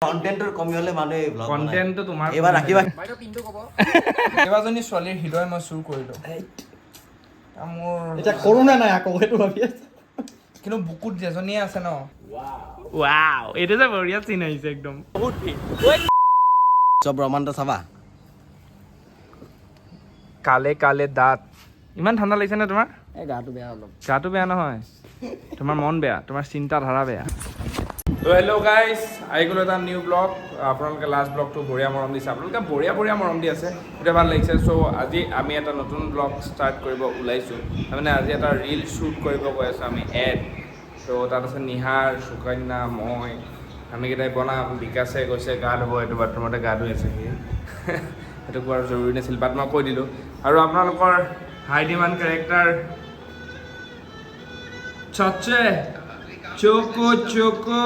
কন্টেন্টৰ কমি হলে মানুহে ব্লগ বনায়। কন্টেন্টটো তোমাৰ এবাৰ ৰাখিবা। বাইদেউ পিনটো ক'ব কেইবাজনী ছোৱালীৰ হৃদয় মই চুৰ কৰিলো মোৰ এতিয়া কৰোণা নাই আকৌ সেইটো ভাবি আছে কিন্তু বুকুত যেজনীয়ে আছে ন ৱাও এইটো যে বঢ়িয়া চিন আহিছে একদম বহুত ভিৰ চব ৰমান্ত চাবা কালে কালে দাঁত ইমান ঠাণ্ডা লাগিছে নে তোমাৰ এই গাটো বেয়া অলপ গাটো বেয়া নহয় তোমাৰ মন বেয়া তোমাৰ চিন্তাধাৰা বেয়া তো হেল্ল' গাইজ আহি গ'লো এটা নিউ ব্লগ আপোনালোকে লাষ্ট ব্লগটো বঢ়িয়া মৰম দিছে আপোনালোকে বঢ়িয়া বঢ়িয়া মৰম দি আছে এতিয়া ভাল লাগিছে চ' আজি আমি এটা নতুন ব্লগ ষ্টাৰ্ট কৰিব ওলাইছোঁ তাৰমানে আজি এটা ৰীল শ্বুট কৰিব গৈ আছোঁ আমি এড ত' তাত আছে নিহাৰ সুকন্যা মই আমি কেইটাই বনাম বিকাশে গৈছে গা ধুব এইটো বাথৰুমতে গা ধুই আছে সি সেইটো কোৱাৰ জৰুৰী নাছিল বাট মই কৈ দিলোঁ আৰু আপোনালোকৰ হাই ডিমাণ্ড কেৰেক্টাৰ চচে চকো চকো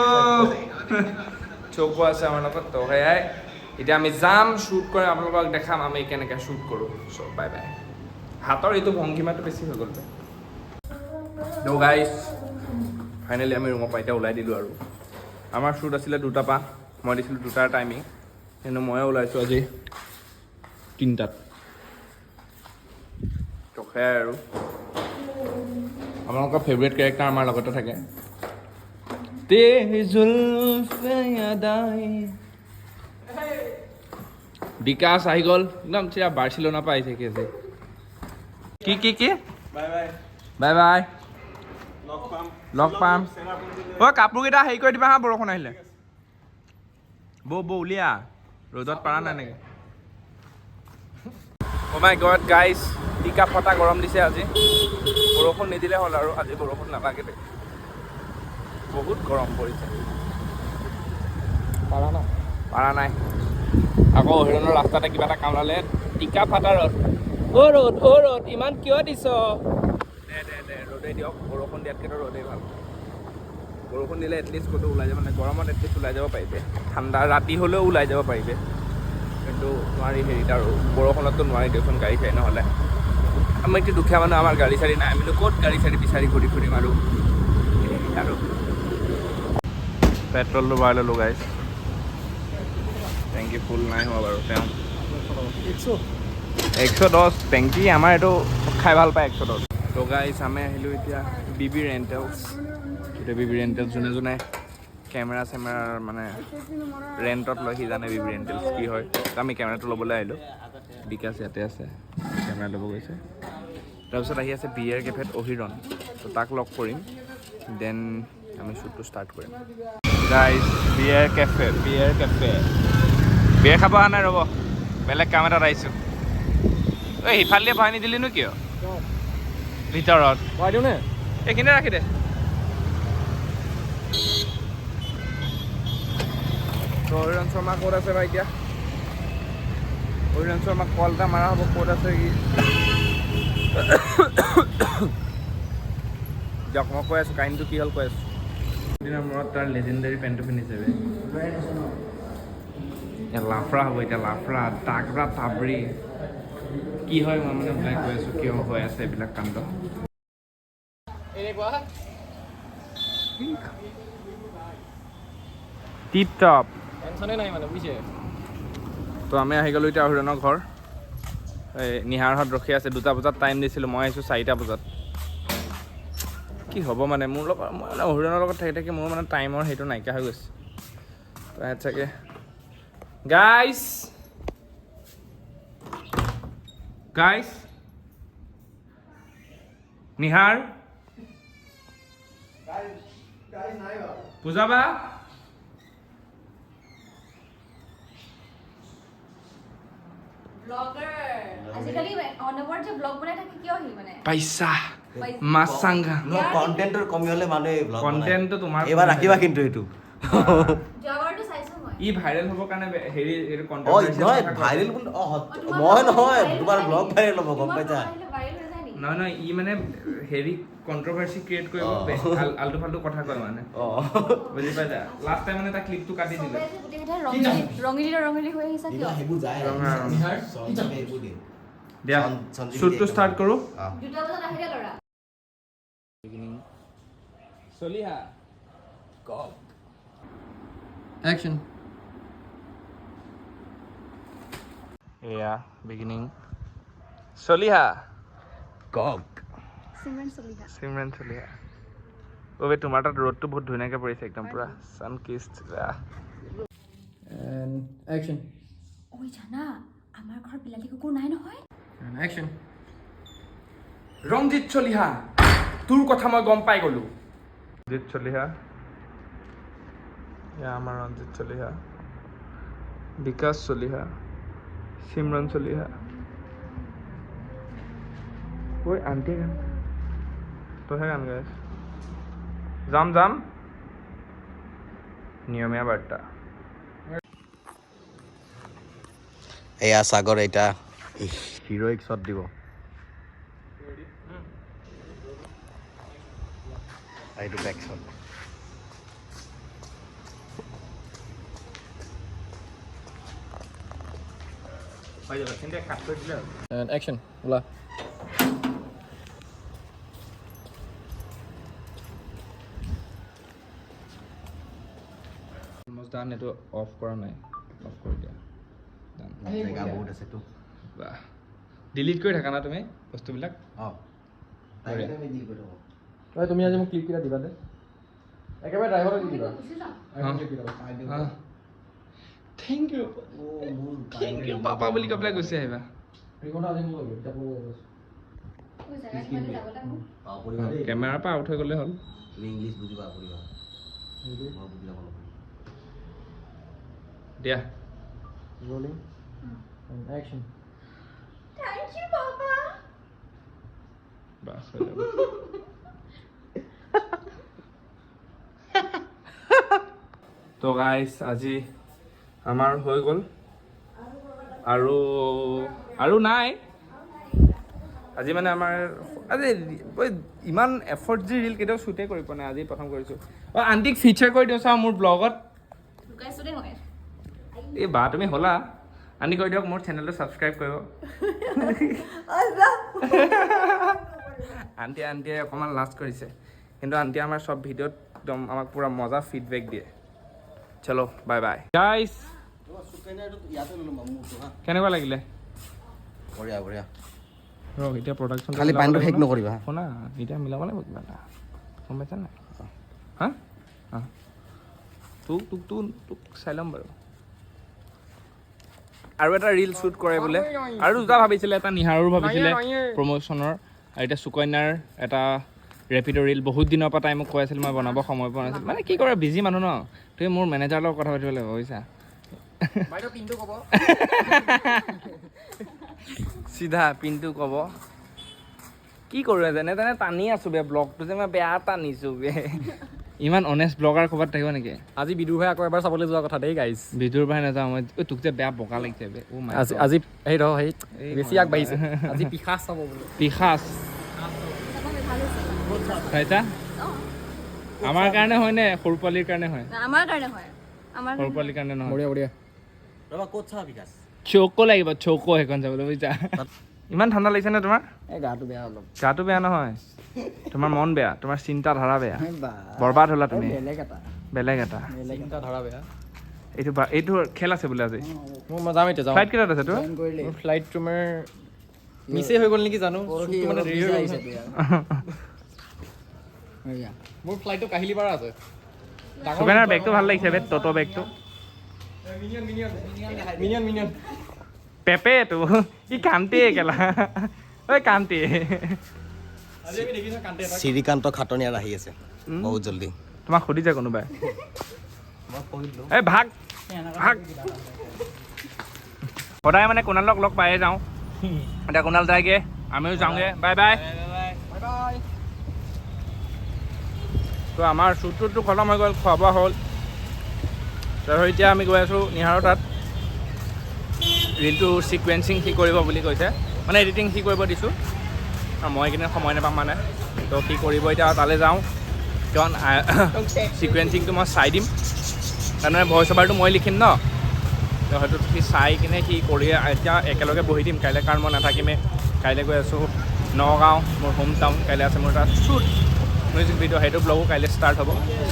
চকো আছে আমাৰ লগত তো সেয়াই এতিয়া আমি যাম শ্বুট কৰিম আপোনালোকক দেখাম আমি কেনেকৈ শ্বুট কৰোঁ চ' বাই বাই হাতৰ এইটো ভংগীমাটো বেছি হৈ গ'ল তো গাইজ ফাইনেলি আমি ৰুমৰ পৰা এতিয়া ওলাই দিলোঁ আৰু আমাৰ শ্বুট আছিলে 2টা পৰা মই দিছিলোঁ 2টাৰ টাইমিং কিন্তু ময়ে ওলাইছোঁ আজি 3টাত তো সেয়াই আৰু আপোনালোকৰ ফেভৰেট কেৰেক্টাৰ আমাৰ লগতে থাকে বিকাশ আহি গ'ল একদম চিৰা বাৰ্চিলোনা পৰা আহিছে কি আছে কি বাই বাই লগ পাম অ' কাপোৰকেইটা হেৰি কৰি দিবা হা বৰষুণ আহিলে বৌ উলিয়া ৰ'দত পাৰা নাই নেকি অ' মাই গড গাইজ টিকা ফটা গৰম দিছে আজি বৰষুণ নিদিলে হ'ল আৰু আজি বৰষুণ নালাগে দে বহুত গৰম পৰিছে পাৰা নাই আকৌ অহিৰণৰ ৰাস্তাতে কিবা এটা কাম ওলালে টিকা ফাটা ৰ'দ ৰ'দ ইমান কিয় দিছ দে ৰ'দেই দিয়ক বৰষুণ দিয়াতকৈ ৰ'দেই ভাল বৰষুণ দিলে এটলিষ্ট ক'তো ওলাই যাব মানে গৰমত এটলিষ্ট ওলাই যাব পাৰিবে ঠাণ্ডা ৰাতি হ'লেও ওলাই যাব পাৰিবে কিন্তু নোৱাৰি হেৰিত আৰু বৰষুণততো নোৱাৰি দিয়কচোন গাড়ী চাৰি নহ'লে আমি এতিয়া দুখীয়া মানুহ আমাৰ গাড়ী চাৰি নাই আমিনো ক'ত গাড়ী চাৰি বিচাৰি ঘূৰি ফুৰিম আৰু পেট্ৰলটো ভৰাই ল'লোঁ গাইজ টেংকি ফুল নাই হোৱা বাৰু তেওঁ 110 টেংকি আমাৰ এইটো খাই ভাল পায় 110 তো গাইজ আমি আহিলোঁ এতিয়া বিবি ৰেণ্টেলছ এতিয়া বিবি ৰেণ্টেলছ যোনে কেমেৰা চেমেৰা মানে ৰেণ্টত লয় সি জানে বিবি ৰেণ্টেলছ কি হয় আমি কেমেৰাটো ল'বলৈ আহিলোঁ বিকাশ ইয়াতে আছে কেমেৰা ল'ব গৈছে তাৰপিছত আহি আছে বিয়েৰ কেফেত অহিৰণ তো তাক লগ কৰিম দেন আমি শ্বুটটো ষ্টাৰ্ট কৰিম গাইজ বিয়েৰ কেফে বিয়েৰ খাব অহা নাই ৰ'ব বেলেগ কাম এটাত আহিছোঁ ঐ সিফালে ভৰাই নিদিলিনো কিয় ভিতৰত ভৰাই দিওঁ নে এইখিনিতে ৰাখি দে অহিৰণ শৰ্মা ক'ত আছে বা এতিয়া অহিৰণ শৰ্মাক কল এটা মাৰা হ'ব ক'ত আছে কি দিয়ক মই কৈ আছোঁ কাহিনীটো কি হ'ল কৈ আছোঁ দিনৰ মূৰত তাৰ লেজেণ্ডাৰী পেণ্টটো পিন্ধিছে লাফৰা হ'ব এতিয়া লাফৰা তাগৰা তাবৰি কি হয় মই মানে ওলাই কৈ আছোঁ কিয় হৈ আছে এইবিলাক কাণ্ড টিপ টপ টেনশ্যনে নাই মানে বুজিছে তো আমি আহি গ'লোঁ এতিয়া অহিৰণৰ ঘৰ এই নিহাৰহঁত ৰখি আছে 2টা বজাত টাইম দিছিলোঁ মই আহিছোঁ 4টা বজাত কি হ'ব মানে মোৰ লগত মই মানে অহিৰণৰ লগত থাকি থাকি মোৰ মানে টাইমৰ সেইটো নাইকিয়া হৈ গৈছে তো ইয়াত চাগে গাইজ নিহাৰ পূজা বা পাইছা মাছাংগা কন্টেন্টৰ কমি হলে মানুহে ব্লগ বনায়। কন্টেন্টটো তোমাৰ এবাৰ ৰাখিবা কিন্তু এইটো ই ভাইৰেল হ'বৰ কাৰণে হেৰি এইটো অ নহয় ভাইৰেল মই নহয় তোমাৰ ব্লগ ভাইৰেল হ'ব গম পাইছা নহয় ই মানে হেৰি কণ্ট্ৰভাৰ্চি ক্ৰিয়েট কৰিব আল্টু ফাল্টু কথা কয় মানে বুজি পাইছা লাষ্ট টাইম মানে তাৰ ক্লিপটো কাটি দিলে ৰঙিলী হৈ আহিছা কিয় সেইবোৰ যায় দিয়া শ্বুটটো ষ্টাৰ্ট কৰোঁ 2টা বজাত আহিলে ল'ৰা চলিহা একশ্যন এয়া বিগিনিং চলিহা কক চিমৰেন চলিহা অবে তোমাৰ তাত ৰ'দটো বহুত ধুনীয়াকৈ পৰিছে একদম পুৰা ছান কিষ্ট And action. ঐ জানা আমাৰ ঘৰত বিলাতী কুকুৰ নাই নহয় And action. ৰঞ্জিত চলিহা তোৰ কথা মই গম পাই গ'লো ৰঞ্জিত চলিহা এয়া আমাৰ ৰঞ্জিত চলিহা বিকাশ চলিহা চিমৰন চলিহা ঐ আণ্টি গান তইহে গান গাই যাম যাম নিয়মীয়া বাৰ্তা এয়া সাগৰ এটা হিৰোইক শ্বট দিব এইটো বেক শ্বট হৈ যাব কিন্তু কাট কৰি দিলে And action. Ola. অলমষ্ট ডান এইটো অফ কৰা নাই অফ কৰি দিয়া ডান জেগা বহুত আছেতো বাহ ডিলিট কৰি থাকা না তুমি বস্তুবিলাক অঁ Oi, তুমি আজি মোক ক্লিপ কিটা দিবা দে একেবাৰে ড্ৰাইভাৰক দি দিবা থেংক ইউ থেংক ইউ পাপা বুলি কৈ পেলাই গুচি আহিবা ৰিমোট আজি মোক লাগিব কিতাপ পঢ়িব ঐ জাগা কিমানে যাবলৈ মোক কেমেৰাৰ পৰা আউট হৈ গ'লে হ'ল তুমি ইংলিছ বুজিবা পৰিবা মই বুজি যাব লাগিব দিয়া Rolling. And action. Thank you, Papa. বাস হৈ যাব তো গাইছ আজি আমাৰ হৈ গ'ল আৰু নাই আজি মানে আমাৰ আজি ইমান এফৰ্ট যি ৰিল কেতিয়াও শ্বুটে কৰি পোৱা নাই আজি প্ৰথম কৰিছোঁ অঁ আণ্টিক ফিচাৰ কৰি দিওঁ চাওঁ মোৰ ব্লগত লুকাইছো দেই মই এই বা তুমি হ'লা আণ্টি কৈ দিয়ক মোৰ চেনেলটো ছাবস্ক্ৰাইব কৰিব আণ্টিয়ে অকণমান লাজ কৰিছে কিন্তু আণ্টিয়ে আমাৰ চব ভিডিঅ'ত একদম আমাক পূৰা মজা ফিডবেক দিয়ে চলো বাই বাই গাইছ কেনেকুৱা লাগিলে বঢ়িয়া বঢ়িয়া ৰ এতিয়া প্ৰডাকশ্যন খালি পানীটো শেষ নকৰিবা শুনা এতিয়া মিলাব লাগিব কিবা এটা গম পাইছা নাই হা অঁ তোক চাই ল'ম বাৰু আৰু এটা ৰিল শ্বুট কৰে বোলে আৰু দুটা ভাবিছিলে এটা নিহাৰো ভাবিছিলে প্ৰমোশ্যনৰ আৰু এতিয়া সুকন্যাৰ এটা ৰেপিড' ৰিল বহুত দিনৰ পৰা তাই মোক কৈ আছিল মই বনাব সময় পোৱা নাছিল মানে কি কৰে বিজি মানুহ ন তুমি মোৰ মেনেজাৰৰ লগত কথা পাতিব লাগিব বুজিছা চিধা পিনটো ক'ব কি কৰোঁ যেনে তেনে টানি আছোঁ বে ব্লগটো যে মই বেয়া টানিছোঁ বে ইমান অনেষ্ট ব্লগাৰ ক'ৰবাত থাকিব নেকি আজি বিদুৰ ভাই আকৌ এবাৰ চাবলৈ যোৱা কথা দেই গাইজ ভিডিঅ'ৰ পৰা নাযাওঁ মই তোক যে বেয়া বগা লাগিছে বে আজি সেই ৰ সেই বেছি আগবাঢ়িছে আজি পিখাচ চাব বোলে পিখাচ ভাল হৈছে চাইছা আমাৰ কাৰণে হয় নে সৰু পোৱালিৰ কাৰণে হয় আমাৰ কাৰণে হয় আমাৰ সৰু পোৱালিৰ কাৰণে নহয় বঢ়িয়া বঢ়িয়া ৰবা ক'ত চাবা বিকাশ চৌকো লাগিব চৌকো সেইখন চাবলৈ বুজিছা ইমান ঠাণ্ডা লাগিছে নে তোমাৰ এই গাটো বেয়া অলপ গাটো বেয়া নহয় তোমাৰ মন বেয়া তোমাৰ চিন্তাধাৰা বেয়া বৰবাদ হ'লা তুমি বেলেগ এটা চিন্তা ধাৰা বেয়া এইটো খেল আছে বোলে আজি মই যাম এতিয়া যাওঁ ফ্লাইট কেইটাত আছে তোৰ মোৰ ফ্লাইট তোমাৰ মিছে হৈ গ'ল নেকি জানো মানে দেৰি হৈ গৈছে মোৰ ফ্লাইটটো কাহিলীপাৰা আছে সুকন্যাৰ বেগটো ভাল লাগিছে বে ট'ট' বেগটো মিনিয়ন পেপে এইটো ই কান্তি কেলা ঐ কান্তি আজি আমি দেখিছোঁ কান্তে এটা শ্ৰীকান্ত খাটনিয়াৰ আহি আছে বহুত জল্দি তোমাক সুধিছে কোনোবাই মই কৈছিলোঁ এই ভাগ সদায় মানে কুণালক লগ পায়ে যাওঁ এতিয়া কুণাল যায়গৈ আমিও যাওঁগৈ বাই বাই তো আমাৰ শ্বুটটো খতম হৈ গ'ল খোৱা বোৱা হ'ল তাৰপিছত এতিয়া আমি গৈ আছোঁ নিহাৰৰ তাত ৰিলটো ছিকুৱেঞ্চিং সি কৰিব বুলি কৈছে মানে এডিটিং সি কৰিব দিছোঁ আৰু মই এইকেইদিন সময় নাপাম মানে তো সি কৰিব এতিয়া তালৈ যাওঁ কাৰণ ছিকুৱেঞ্চিংটো মই চাই দিম তাৰমানে ভইচ অভাৰটো মই লিখিম ন তো হয়তো সি চাই কিনে সি কৰি এতিয়া একেলগে বহি দিম কাইলৈ কাৰণ মই নাথাকিমেই কাইলৈ গৈ আছোঁ নগাঁও মোৰ হোম টাউন কাইলৈ আছে মোৰ এটা শ্বুট মিউজিক ভিডিঅ' সেইটো ব্লগো কাইলৈ ষ্টাৰ্ট হ'ব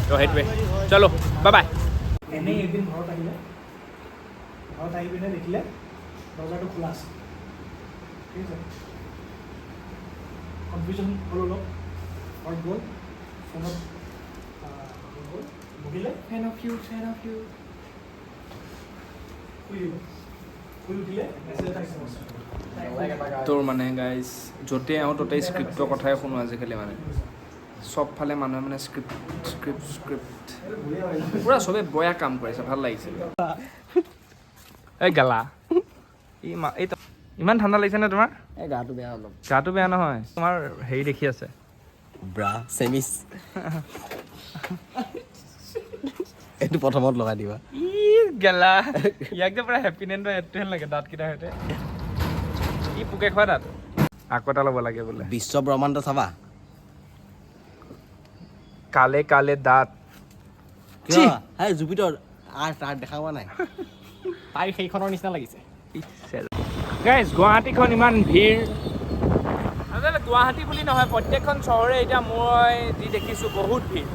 তো সেইটোৱে চলো বাই বাই এনেই এদিন ঘৰত আহিলে ঘৰত আহি পিনে দেখিলে দরজাটা খোলা আছে ঠিক আছে কনফিউজন হলো অলপ হট গ'ল ফোনত বহিলে ফেন অফ ইউ শুই উঠিলে মেছেজ এটা আহিছে তোৰ মানে গাইজ য'তে আহোঁ ত'তেই স্ক্ৰিপ্টৰ কথাই শুনো আজিকালি মানে চবফালে মানুহে মানে স্ক্ৰিপ্ট পুৰা চবেই বয়া কাম কৰিছে ভাল লাগিছে এই গালা ইমান ঠাণ্ডা লাগিছে নে তোমাৰ এই গাটো বেয়া অলপ গাটো বেয়া নহয় তোমাৰ হেৰি দেখি আছে ব্ৰা চেমিছ এইটো প্ৰথমত লগাই দিবা ই গেলা ইয়াক যে পুৰা হেপিনেণ্টৰ এডটোহেন লাগে দাঁতকেইটাৰ সৈতে ই পোকে খোৱা দাঁত আকৌ এটা ল'ব লাগে বোলে বিশ্ব ব্ৰহ্মাণ্ড চাবা কালে কালে দাঁত কিয় হাই জুপিটাৰ তাৰ দেখা পোৱা নাই তাইৰ সেইখনৰ নিচিনা লাগিছে গাইজ গুৱাহাটীখন ইমান ভিৰ আচলতে গুৱাহাটী বুলি নহয় প্ৰত্যেকখন চহৰে এতিয়া মই যি দেখিছোঁ বহুত ভিৰ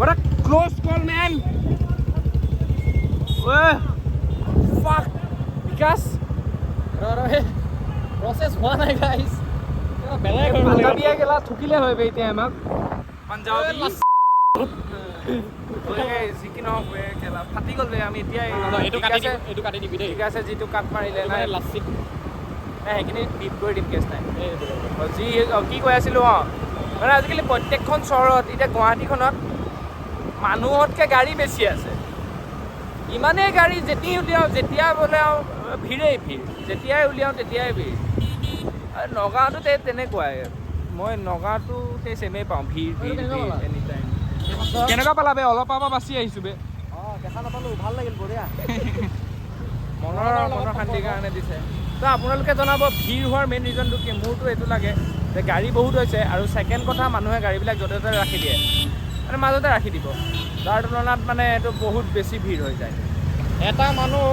What a close call, man! Fuck! Because process হোৱা নাই গাইজ বেলেগ পাঞ্জাবীয়া গেলা থুকিলে হয় এতিয়া আমাক পাঞ্জাবী যি কি নহওক গেলা ফাটি গ'ল আমি এতিয়াই এইটো কাটি দিবি দেই ঠিক আছে যিটো কাট মাৰিলে নাই লাচিত নাই সেইখিনি ডিপ কৰি দিম কেছ নাই যি কি কৈ আছিলোঁ মানে আজিকালি প্ৰত্যেকখন চহৰত এতিয়া গুৱাহাটীখনত মানুহতকৈ গাড়ী বেছি আছে ইমানেই গাড়ী যেতিয়া বোলে ভিৰেই ভিৰ যেতিয়াই উলিয়াওঁ তেতিয়াই ভিৰ আৰু নগাঁৱতো তেনেকুৱাই মই নগাঁৱতো সেই চেমেই পাওঁ ভিৰ এনি টাইম কেনেকুৱা পালা বে অলপ পৰা বাচি আহিছোঁ বে দেখা নাপালোঁ ভাল লাগিল বঢ়িয়া মনৰ শান্তিৰ কাৰণে দিছে তো আপোনালোকে জনাব ভিৰ হোৱাৰ মেইন ৰিজনটো কি মোৰতো এইটো লাগে যে গাড়ী বহুত হৈছে আৰু ছেকেণ্ড কথা মানুহে গাড়ীবিলাক য'তে ত'তে ৰাখি দিয়ে মানে মাজতে ৰাখি দিব তাৰ তুলনাত মানে এইটো বহুত বেছি ভিৰ হৈ যায় এটা মানুহ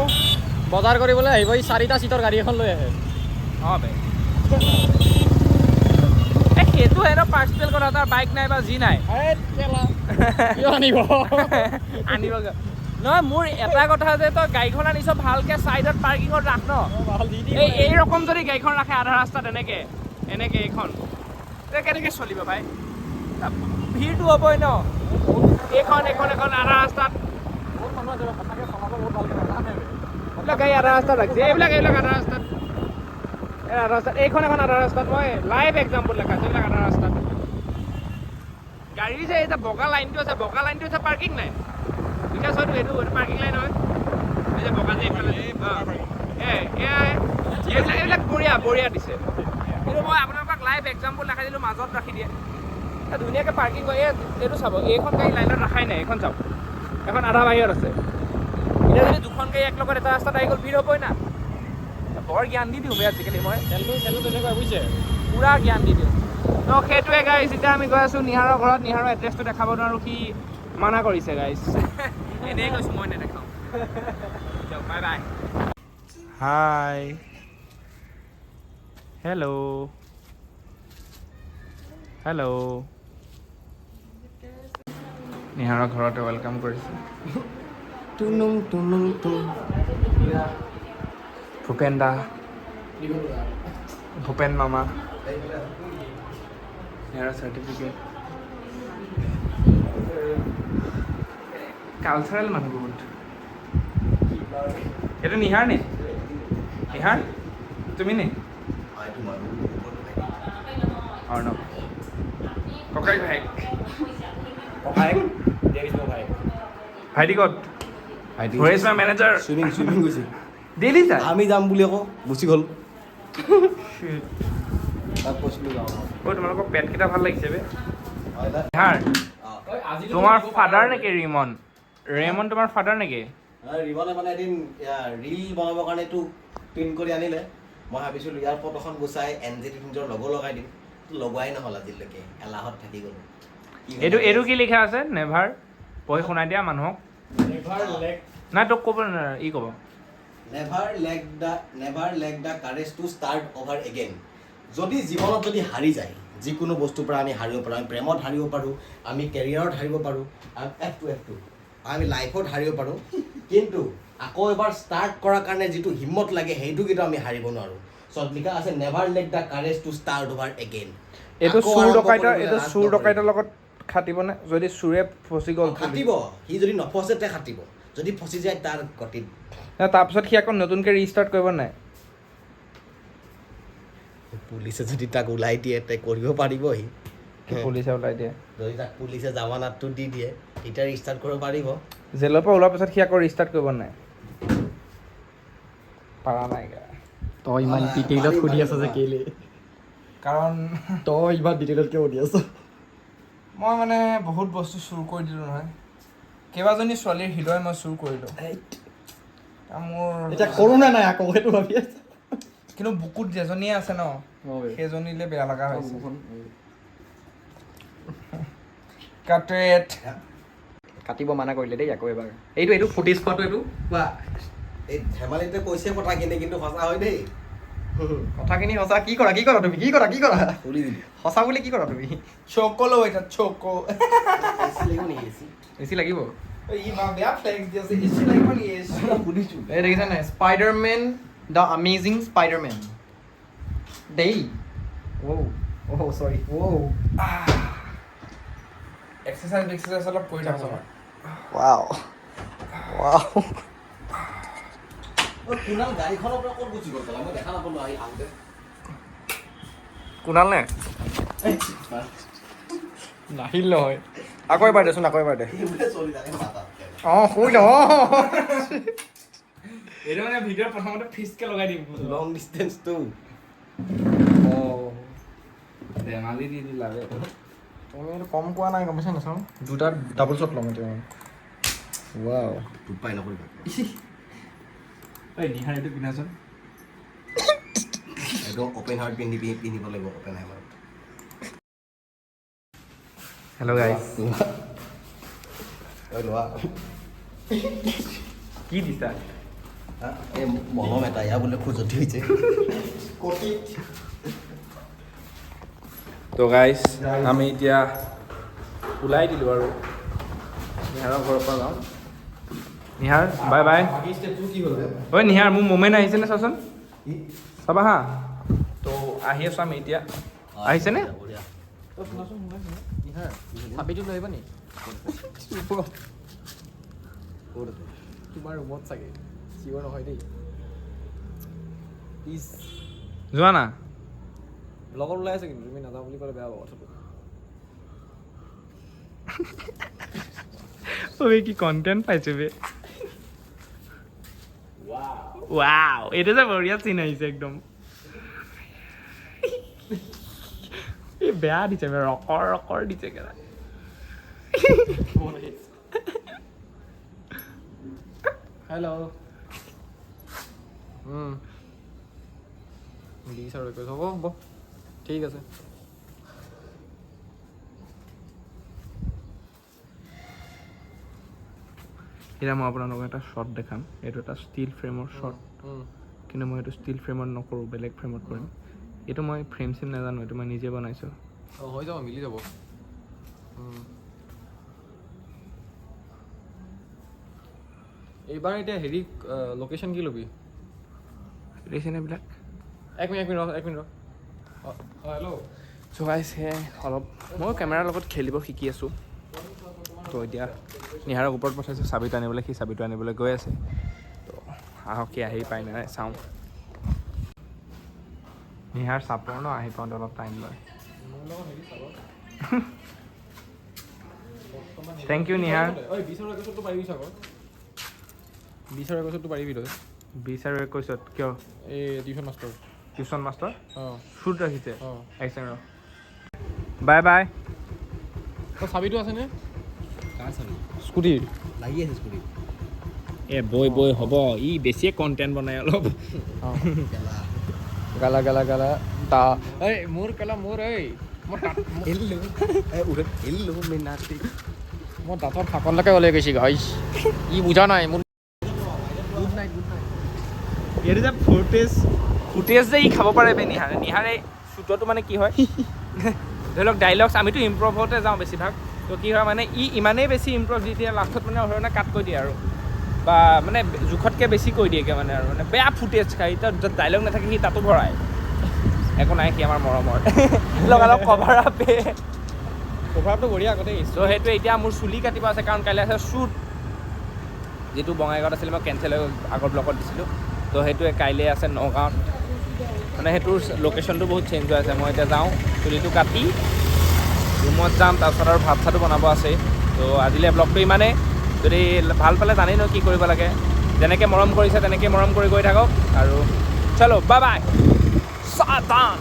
বজাৰ কৰিবলৈ আহিব এই 4টা চিটৰ গাড়ী এখন লৈ আহে অঁ বে সেইটো সিহঁতৰ পাৰ্চনেল কথা তাৰ বাইক নাই বা যি নাই আনিব নহয় মোৰ এটা কথা যে তই গাড়ীখন আনিছ ভালকৈ ছাইডত পাৰ্কিঙত ৰাখ ন এই ৰকম যদি গাড়ীখন ৰাখে আধা ৰাস্তাত এনেকৈ এইখন কেনেকৈ চলিব ভাই ভিৰটো হ'বই ন এখন আধা ৰাস্তাত এইবিলাক গাড়ী আধা ৰাস্তাত ৰাখিছে এইবিলাক আধা ৰাস্তাত এইখন আধা ৰাস্তাত মই লাইভ এক্সাম্পল দেখাইছোঁ এইবিলাক আধা ৰাস্তাত গাড়ী যে এতিয়া বগা লাইনটো আছে পাৰ্কিং লাইন বিকাশ হয়তো এইটো পাৰ্কিং লাইন হয় এই যে বগা যে এইফালে এইবিলাক বঢ়িয়া দিছে কিন্তু মই আপোনালোকক লাইভ এক্সাম্পল দেখাই দিলোঁ মাজত ৰাখি দিয়ে ধুনীয়াকৈ পাৰ্কিং কৰে এইটো চাব এইখন গাড়ী লাইনত ৰখাই নাই এইখন চাওক এখন আধা বাহিৰত আছে এতিয়া যদি দুখন গাড়ী এক লগত এটা ৰাস্তাত আহি গ'ল ভিৰ হ'বই না বৰ জ্ঞান দি দিওঁ আজিকালি মই তেলটো তেনেকুৱা বুজিছে পূৰা জ্ঞান দি দিওঁ তো সেইটোৱে গাইজ এতিয়া আমি গৈ আছোঁ নিহাৰৰ ঘৰত নিহাৰৰ এড্ৰেছটো দেখাব নোৱাৰোঁ সি মানা কৰিছে গাইজ এনেই কৈছোঁ মই নেদেখাওঁ দিয়ক বাই বাই হাই হেল্ল' নিহাৰৰ ঘৰতে ৱেলকাম কৰিছে ভূপেন মামা নিহাৰৰ চাৰ্টিফিকেট কালচাৰেল মানুহ বহুত এইটো নিহাৰ নে নিহাৰ তুমি নে অৰ্ণৱ ককাই ভাইটি ক'ত মেনেজাৰ চুইমিং গৈছে ডেইলি যায় আমি যাম বুলি আকৌ গুচি গ'ল তাক কৈছিলোঁ যাওঁ তোমালোকৰ পেটকেইটা ভাল লাগিছে বে নিহাৰ তোমাৰ ফাদাৰ নেকি ৰেমন তোমাৰ ফাদাৰ নেকি ৰিবনে মানে এদিন ৰিল বনাবৰ কাৰণে এইটো প্ৰিণ্ট কৰি আনিলে মই ভাবিছিলোঁ ইয়াৰ ফটোখন গুচাই NGT নিজৰ লগো লগাই দিম লগোৱাই নহ'ল আজিলৈকে এলাহত থাকি গ'লো এইটো কি লিখা আছে নেভাৰ পঢ়ি শুনাই দিয়া মানুহক নাই তোক ক'ব ই ক'ব never lake the courage to start over again যদি জীৱনত যদি হাৰি যায় যিকোনো বস্তুৰ পৰা আমি হাৰিব পাৰোঁ আমি প্ৰেমত হাৰিব পাৰোঁ আমি কেৰিয়াৰত হাৰিব পাৰোঁ F2 আমি লাইফত হাৰিব পাৰোঁ কিন্তু আকৌ এবাৰ ষ্টাৰ্ট কৰাৰ কাৰণে যিটো হিম্মত লাগে সেইটো কিন্তু আমি হাৰিব নোৱাৰোঁ চব লিখা আছে never let the courage to start over again এইটো চুৰ ডকাইতৰ লগত খাটিবনে যদি চুৰে ফচি গ'ল খাটিব সি যদি নফচে তে খাটিব যদি ফচি যায় তাৰ গতিত তাৰপিছত সি আকৌ নতুনকৈ ৰিষ্টাৰ্ট কৰিব নাই পুলিচে যদি তাক ওলাই দিয়ে তে কৰিব পাৰিব সি পুলিচে ওলাই দিয়ে যদি তাক পুলিচে জামানাতটো দি দিয়ে তেতিয়া ৰিষ্টাৰ্ট কৰিব পাৰিব জেলৰ পৰা ওলোৱাৰ পিছত সি আকৌ ৰিষ্টাৰ্ট কৰিব নাই পাৰা নাই তই ইমান ডিটেইলত সুধি আছ যে কেলে কাৰণ তই ইমান ডিটেইলত কিয় সুধি আছ মই মানে বহুত বস্তু চুৰ কৰি দিলোঁ নহয় কেইবাজনী ছোৱালীৰ হৃদয় মই চুৰ কৰিলোঁ মোৰ এতিয়া কৰোণা নাই আকৌ সেইটো ভাবি আছ কিন্তু বুকুত যেজনীয়ে আছে ন সেইজনীলে বেয়া লগা হৈছে কাটেট কাটিব মানা কৰিলে দেই আকৌ এবাৰ এইটো ফুটেজ ফটো এইটো কোৱা এই ধেমালিতে কৈছে কথাখিনি কিন্তু সঁচা হয় দেই কথাখিনি সঁচা কি কৰা তুমি কি কৰা খুলি দিলি সঁচা বুলি কি কৰা তুমি চকো লো এটা চকো এচি লাগিব ই মা বেয়া ফ্লেক্স দি আছে এসি লাগিব নি এসি শুনিছোঁ এই দেখিছা নাই স্পাইডাৰমেন দ্য আমেজিং স্পাইডাৰমেন দেই চৰি এক্সাৰচাইজ অলপ কৰি থাকোঁ ৱাও কুণাল গাড়ীখনৰ পৰা ক'ত গুচি গ'ল মই দেখা নাপালোঁ আহি আহোঁতে কুণাল নে নাহিল নহয় আকৌ এবাৰ দেচোন আকৌ এবাৰ দে সি বোলে চলি থাকে মাতা শুই ল এইটো মানে ভিডিঅ'ত প্ৰথমতে ফিচকে লগাই দিম লং ডিষ্টেঞ্চটো ধেমালি দি দিলা বে তুমি এইটো কম কোৱা নাই গম পাইছা নাচাওঁ দুটা ডাবল শ্বট ল'ম এতিয়া ৱাও টোপাই নকৰিবা ঐ নিহাৰ এইটো পিন্ধাচোন একদম অপেন হাৰ্ট পিন্ধিব লাগিব অপেন হাৰ্ট হেল্ল' গাইছ লোৱা কি দিছা এই মলম এটা ইয়াৰ বোলে খোজতি হৈছে তো গাইছ আমি এতিয়া ওলাই দিলোঁ আৰু নিহাৰৰ ঘৰৰ পৰা যাওঁ নিহাৰ বাই বাই ঐ নিহাৰ মোৰ মোমেণ্ট আহিছেনে চাচোন চাবা হা তো আহি আছোঁ আমি এতিয়া আহিছেনে চাবিটো লৈ আহিবা নি তোমাৰ ৰুমত চাগে চিঞৰ নহয় দেই প্লিজ যোৱা না লগত ওলাই আছে কিন্তু তুমি নাযাওঁ বুলি ক'লে বেয়া পাব কথাটো ঐ কি কণ্টেণ্ট পাইছোঁ বে ৱাও এইটো যে বঢ়িয়া চিন আহিছে একদম এই বেয়া দিছে বে ৰকৰ দিছে কেলা হেল্ল' দিছ আৰু কৈছোঁ হ'ব ঠিক আছে এতিয়া মই আপোনালোকক এটা শ্বট দেখাম এইটো এটা ষ্টিল ফ্ৰেমৰ শ্বট কিন্তু মই এইটো ষ্টিল ফ্ৰেমত নকৰোঁ বেলেগ ফ্ৰেমত কৰিম এইটো মই ফ্ৰেম চিম নাজানো এইটো মই নিজে বনাইছোঁ হৈ যাব মিলি যাব এইবাৰ এতিয়া হেৰি লোকেশ্যন কি ল'বি এইবিলাক এক মিনিট ৰ হেল্ল' চ' গাইছ অলপ মই কেমেৰাৰ লগত খেলিব শিকি আছোঁ তো এতিয়া নিহাৰক ওপৰত পঠাইছোঁ চাবিটো আনিবলৈ সি চাবিটো আনিবলৈ গৈ আছে তো আহক কি আহি পাই নাই চাওঁ নিহাৰ চাপৰ ন আহি পাওঁতে অলপ টাইম লয় থেংক ইউ নিহাৰ 20 আৰু 21 পাৰিবি তই 20 আৰু 21 কিয় এই টিউশ্যন মাষ্টৰ অঁ শ্বুট ৰাখিছে অঁ একচেণ্ড ৰ বাই বাই তই চাবিটো আছেনে কাৰ চাবি স্কুটিৰ লাগি আছে স্কুটি বৈ হ'ব ই বেছিয়ে কণ্টেণ্ট বনাই অলপ গালা তা এই মোৰ মই দাঁতৰ ফাকনলৈকে ওলাই গৈছে গাইছ ই বুজা নাই মোৰ গুড নাইট এইটো যে ফুটেজ যে ই খাব পাৰে বে নিহাৰে শ্বুটতো মানে কি হয় ধৰি লওক ডাইলগছ আমিতো ইম্প্ৰভতে যাওঁ বেছিভাগ তো কি হয় মানে ই ইমানেই বেছি ইম্প্ৰভ দি দিয়ে লাষ্টত মানে অহৰণে কাট কৰি দিয়ে আৰু বা মানে জোখতকৈ বেছি কৈ দিয়েগৈ মানে আৰু মানে বেয়া ফুটেজ খাই এতিয়া ডাইলগ নাথাকে সি তাতো ভৰায় একো নাই সি আমাৰ মৰমৰ লগালগ কভাৰ আপে কভাৰটো বঢ়িয়া আগতে ত' সেইটোৱে এতিয়া মোৰ চুলি কাটিব আছে কাৰণ কাইলৈ আছে শ্বুট যিটো বঙাইগাঁৱত আছিলে মই কেঞ্চেল হৈ আগৰ ব্লকত দিছিলোঁ ত' সেইটোৱে কাইলৈ আছে নগাঁৱত মানে সেইটোৰ লোকেশ্যনটো বহুত চেঞ্জ হৈ আছে মই এতিয়া যাওঁ চুলিটো কাটি ৰুমত যাম তাৰপিছত আৰু ভাত চাতো বনাব আছেই ত' আজিলৈ ব্লগটো ইমানেই যদি ভাল পালে জানেই ন কি কৰিব লাগে যেনেকৈ মৰম কৰিছে তেনেকৈ মৰম কৰি গৈ থাকক আৰু চলো বাই বাই সাৱধান